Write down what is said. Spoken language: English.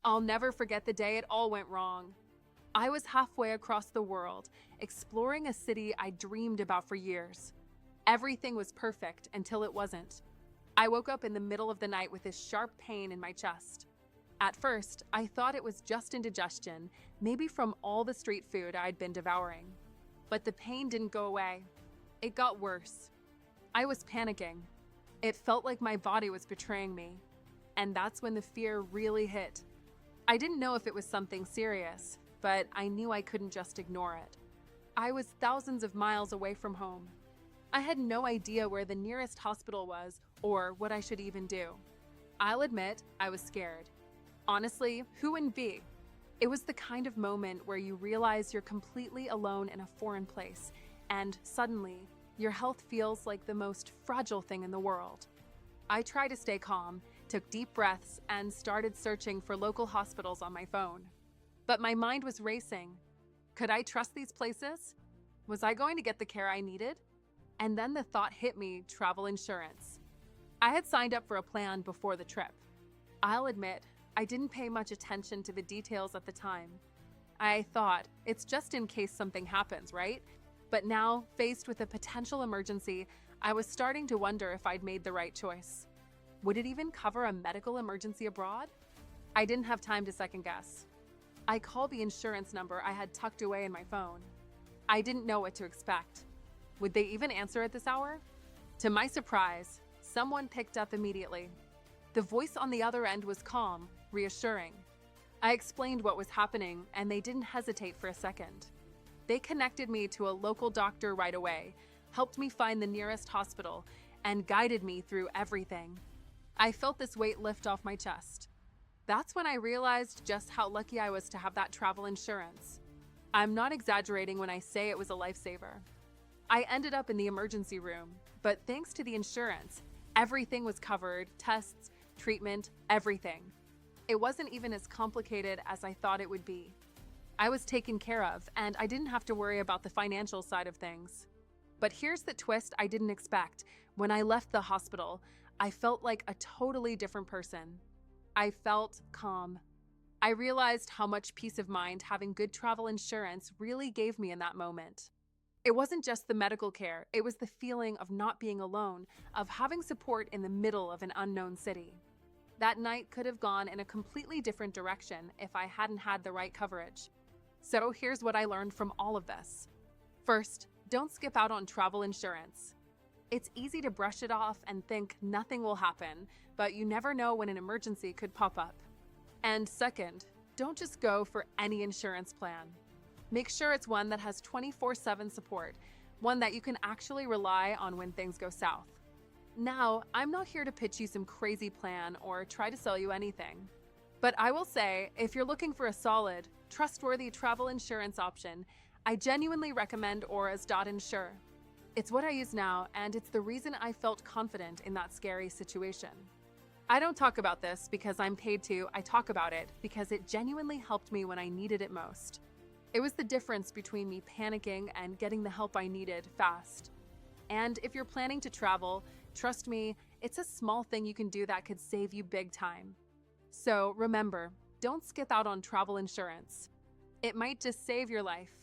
I'll never forget the day it all went wrong. I was halfway across the world, exploring a city I dreamed about for years. Everything was perfect until it wasn't. I woke up in the middle of the night with this sharp pain in my chest. At first, I thought it was just indigestion, maybe from all the street food I'd been devouring. But the pain didn't go away. It got worse. I was panicking. It felt like my body was betraying me. And that's when the fear really hit. I didn't know if it was something serious, but I knew I couldn't just ignore it. I was thousands of miles away from home. I had no idea where the nearest hospital was or what I should even do. I'll admit, I was scared. Honestly, who wouldn't be? It was the kind of moment where you realize you're completely alone in a foreign place, and suddenly, your health feels like the most fragile thing in the world. I tried to stay calm, took deep breaths, and started searching for local hospitals on my phone. But my mind was racing. Could I trust these places? Was I going to get the care I needed? And then the thought hit me: travel insurance. I had signed up for a plan before the trip. I'll admit, I didn't pay much attention to the details at the time. I thought, it's just in case something happens, right? But now, faced with a potential emergency, I was starting to wonder if I'd made the right choice. Would it even cover a medical emergency abroad? I didn't have time to second guess. I called the insurance number I had tucked away in my phone. I didn't know what to expect. Would they even answer at this hour? To my surprise, someone picked up immediately. The voice on the other end was calm, reassuring. I explained what was happening, and they didn't hesitate for a second. They connected me to a local doctor right away, helped me find the nearest hospital, and guided me through everything. I felt this weight lift off my chest. That's when I realized just how lucky I was to have that travel insurance. I'm not exaggerating when I say it was a lifesaver. I ended up in the emergency room, but thanks to the insurance, everything was covered: tests, treatment, everything. It wasn't even as complicated as I thought it would be. I was taken care of, and I didn't have to worry about the financial side of things. But here's the twist I didn't expect. When I left the hospital, I felt like a totally different person. I felt calm. I realized how much peace of mind having good travel insurance really gave me in that moment. It wasn't just the medical care, it was the feeling of not being alone, of having support in the middle of an unknown city. That night could have gone in a completely different direction if I hadn't had the right coverage. So here's what I learned from all of this. First, don't skip out on travel insurance. It's easy to brush it off and think nothing will happen, but you never know when an emergency could pop up. And second, don't just go for any insurance plan. Make sure it's one that has 24/7 support, one that you can actually rely on when things go south. Now, I'm not here to pitch you some crazy plan or try to sell you anything. But I will say, if you're looking for a solid, trustworthy travel insurance option, I genuinely recommend Aura's.insure. It's what I use now, and it's the reason I felt confident in that scary situation. I don't talk about this because I'm paid to, I talk about it because it genuinely helped me when I needed it most. It was the difference between me panicking and getting the help I needed fast. And if you're planning to travel, trust me, it's a small thing you can do that could save you big time. So remember, don't skip out on travel insurance. It might just save your life.